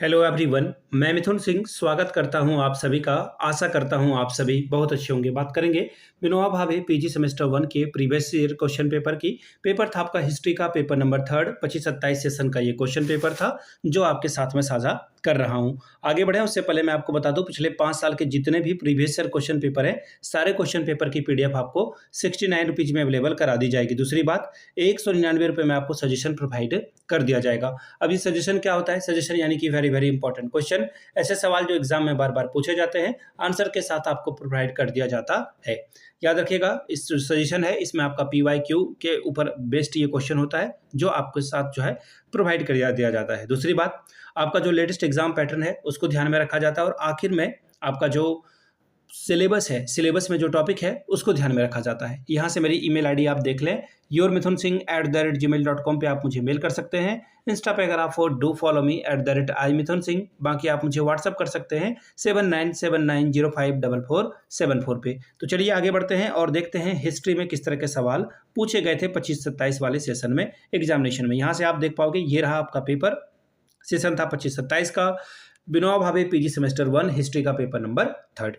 Hello everyone, मैं मिथुन सिंह स्वागत करता हूं आप सभी का। आशा करता हूं आप सभी बहुत अच्छे होंगे। बात करेंगे विनोबा भावे पीजी सेमेस्टर 1 के प्रीवियस ईयर क्वेश्चन पेपर की। पेपर था आपका हिस्ट्री का पेपर नंबर 3 25-27 सेशन का ये क्वेश्चन पेपर था जो आपके साथ में साझा कर रहा हूं। आगे बढ़े उससे पहले मैं आपको बता दूं पिछले 5 साल के जितने भी प्रीवियस ईयर क्वेश्चन पेपर है सारे क्वेश्चन पेपर की पीडीएफ आपको 69 रुपीज में अवेलेबल करा दी जाएगी। दूसरी बात 199 रुपये में आपको सजेशन प्रोवाइड कर दिया जाएगा। अब ये सजेशन क्या होता है? सजेशन यानी कि वेरी वेरी इंपॉर्टेंट क्वेश्चन, ऐसे सवाल जो एग्जाम में बार बार पूछे जाते हैं, आंसर के साथ आपको प्रोवाइड कर दिया जाता है। याद रखिएगा, इस जो सजेशन है इसमें आपका PYQ के ऊपर बेस्ड ये क्वेश्चन होता है जो आपके साथ जो है प्रोवाइड कर दिया जाता है। दूसरी बात, आपका जो लेटेस्ट एग्जाम पैटर्न है उसको ध्यान में रखा जाता है और आखिर में आपका जो सिलेबस है, सिलेबस में जो टॉपिक है उसको ध्यान में रखा जाता है। यहाँ से मेरी ईमेल आईडी आप देख लें, yourmithunsingh@gmail.com पे आप मुझे मेल कर सकते हैं। इंस्टा पे अगर आप हो डू फॉलो मी @imithunsingh। बाकी आप मुझे व्हाट्सअप कर सकते हैं 7979054474 पे। तो चलिए आगे बढ़ते हैं और देखते हैं हिस्ट्री में किस तरह के सवाल पूछे गए थे 25-27 वाले सेशन में, एग्जामिनेशन में। यहाँ से आप देख पाओगे ये रहा आपका पेपर, सेशन था 25-27 का, Vinoba Bhave PG semester 1 history का पेपर नंबर 3।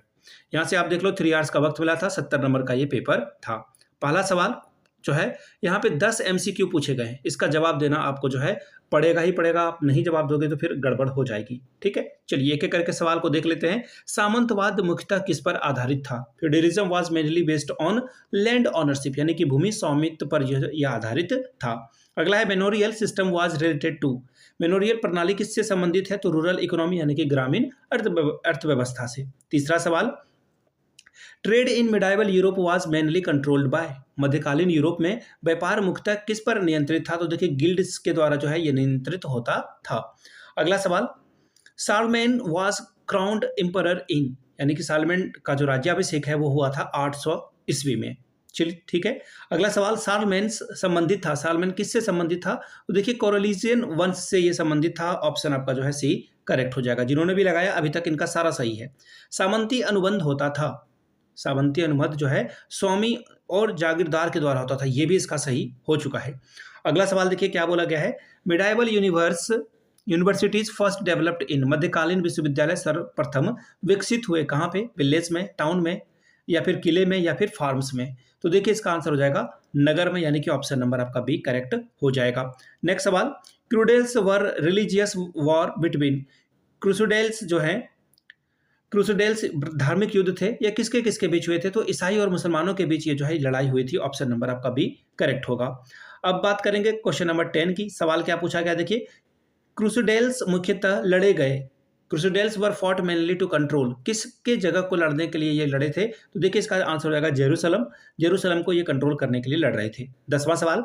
यहाँ से आप देख लो 3 आवर्स का वक्त मिला था, 70 नंबर का ये पेपर था। पहला सवाल जो है यहाँ पे 10 MCQ पूछे गए हैं, इसका जवाब देना आपको जो है पड़ेगा ही पड़ेगा। आप नहीं जवाब दोगे तो फिर गड़बड़ हो जाएगी। ठीक है, चलिए एक एक करके सवाल को देख लेते हैं। सामंतवाद मुख्यतः किस पर आधारित था? Feudalism was mainly based on land ownership, यानी कि भूमि स्वामित्व पर यह आधारित था। अगला है manorial system was related to, manorial प्रणाली किससे संबंधित है? तो रूरल इकोनॉमी यानी कि ग्रामीण अर्थव्यवस्था से। तीसरा सवाल, trade in medieval Europe was mainly controlled by, मध्यकालीन यूरोप में व्यापार मुख्यतः किस पर नियंत्रित था? तो देखिए गिल्ड्स के द्वारा जो है ये नियंत्रित होता था। अगला सवाल, सालमेन वाज क्राउंड एम्परर इन, यानी कि सालमेन का जो राज्याभिषेक है वो हुआ था 800 ईस्वी में। चलिए ठीक है। अगला सवाल, सालमेन संबंधित था, सालमेन किससे संबंधित था? तो देखिए कोरोलिजियन वंश से ये संबंधित था। ऑप्शन आपका जो है सी करेक्ट हो जाएगा। जिन्होंने भी लगाया अभी तक इनका सारा सही है। सामंती अनुबंध होता था, सामंती अनुबंध जो है स्वामी और जागीरदार के द्वारा होता था, ये भी इसका सही हो चुका है। अगला सवाल देखिए क्या बोला गया है, medieval universities first developed in, मध्यकालीन विश्वविद्यालय सर्वप्रथम विकसित हुए कहाँ पे? विलेज में, टाउन में, या फिर किले में, या फिर फार्म्स में? तो देखिए इसका आंसर हो जाएगा नगर में, यानी कि ऑप्शन नंबर आपका बी करेक्ट हो जाएगा। नेक्स्ट सवाल, क्रूडेल्स वर रिलीजियस वॉर बिटवीन, क्रूसुडेल्स जो है, क्रूसुडेल्स धार्मिक युद्ध थे, या किसके किसके बीच हुए थे? तो ईसाई और मुसलमानों के बीच ये जो है लड़ाई हुई थी। ऑप्शन नंबर आपका बी करेक्ट होगा। अब बात करेंगे क्वेश्चन नंबर 10 की। सवाल क्या पूछा गया देखिए, क्रूसुडेल्स मुख्यतः लड़े गए, क्रूसुडेल्स वर फॉट मेनली टू कंट्रोल, किसके जगह को लड़ने के लिए ये लड़े थे? तो देखिए इसका आंसर हो जाएगा जेरूसलम, जेरूसलम को ये कंट्रोल करने के लिए लड़ रहे थे। 10वां सवाल,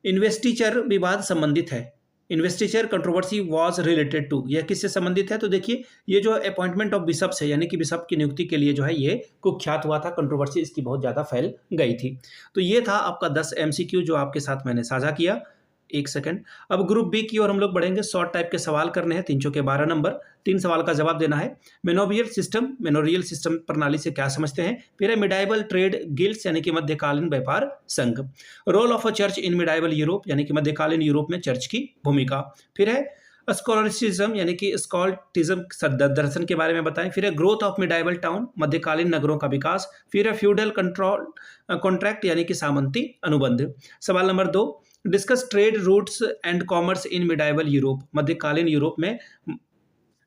इन्वेस्टिचर विवाद संबंधित है, investiture controversy was related to, यह किससे संबंधित है? तो देखिए ये जो अपॉइंटमेंट ऑफ बिशप्स है, यानी कि बिशप की नियुक्ति के लिए जो है ये कुख्यात हुआ था, कंट्रोवर्सी इसकी बहुत ज़्यादा फैल गई थी। तो ये था आपका 10 MCQ जो आपके साथ मैंने साझा किया। एक सेकंड, अब ग्रुप बी की ओर हम लोग बढ़ेंगे। शॉर्ट टाइप के सवाल करने हैं, 3 चौके 12 नंबर, 3 सवाल का जवाब देना है। मेनोरियल सिस्टम प्रणाली से क्या समझते हैं? फिर है मिडाइवल ट्रेड गिल्ड्स, यानी कि मध्यकालीन व्यापार संघ। Role of a church in medieval Europe, यानी कि मध्यकालीन यूरोप में चर्च की भूमिका। फिर है स्कॉलरिज्म, यानी कि स्कॉल्टिज्म दर्शन के बारे में बताएं। फिर है ग्रोथ ऑफ मिडाइवल टाउन, मध्यकालीन नगरों का विकास। फिर है फ्यूडल कंट्रोल कॉन्ट्रैक्ट, यानी कि सामंती अनुबंध। सवाल number 2, discuss trade routes and commerce in medieval Europe, मध्यकालीन यूरोप में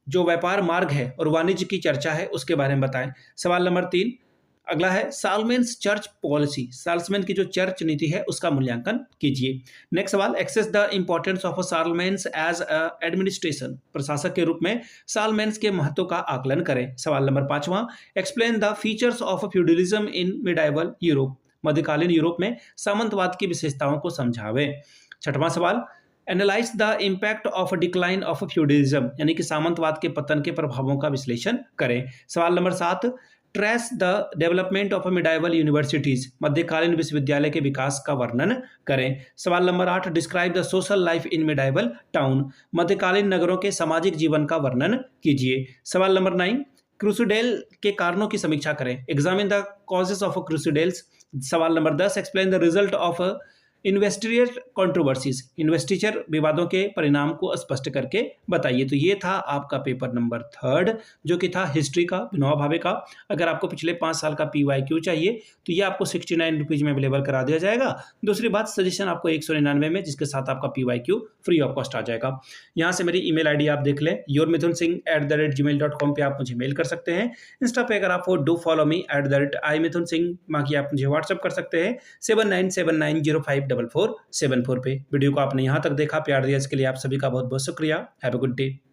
जो व्यापार मार्ग है और वाणिज्य की चर्चा है उसके बारे में बताएं। सवाल नंबर 3, अगला है सालमेन्स चर्च पॉलिसी, सालमेन की जो चर्च नीति है उसका मूल्यांकन कीजिए। नेक्स्ट सवाल, assess the importance of Charlemagne as a administration, प्रशासक के रूप में सालमेन्स के महत्व का आकलन करें। सवाल नंबर 5वां, explain the features of feudalism in medieval Europe, मध्यकालीन यूरोप में सामंतवाद की विशेषताओं को समझावें। 6वां सवाल, analyse the impact of decline of feudalism, यानी कि सामंतवाद के पतन के प्रभावों का विश्लेषण करें। सवाल number 7, trace the development of medieval universities, मध्यकालीन विश्वविद्यालय के विकास का वर्णन करें। सवाल number 8, describe the social life in medieval town, मध्यकालीन नगरों के सामाजिक जीवन का वर्णन कीजिए। सवाल नंबर 9, क्रूसुडेल के कारणों की समीक्षा करें, examine the causes of crusades. सवाल नंबर 10, explain the result of investiture controversies, investiture विवादों के परिणाम को स्पष्ट करके बताइए। तो ये था आपका पेपर नंबर 3 जो कि था हिस्ट्री का, विनोबा भावे का। अगर आपको पिछले 5 साल का PYQ चाहिए तो ये आपको 69 रुपीज़ में अवेलेबल करा दिया जाएगा। दूसरी बात, सजेशन आपको 199 में, जिसके साथ आपका PYQ फ्री ऑफ कॉस्ट आ जाएगा। यहाँ से मेरी email ID आप देख लें, yourmithunsingh@gmail.com पे आप मुझे मेल कर सकते हैं। इंस्टा पे अगर आप हो डू फॉलो मी @imithunsingh, बाकी आप मुझे व्हाट्सअप कर सकते हैं 7979054474 पे। वीडियो को आपने यहाँ तक देखा, प्यार दिया, इसके लिए आप सभी का बहुत बहुत शुक्रिया। Have a good day.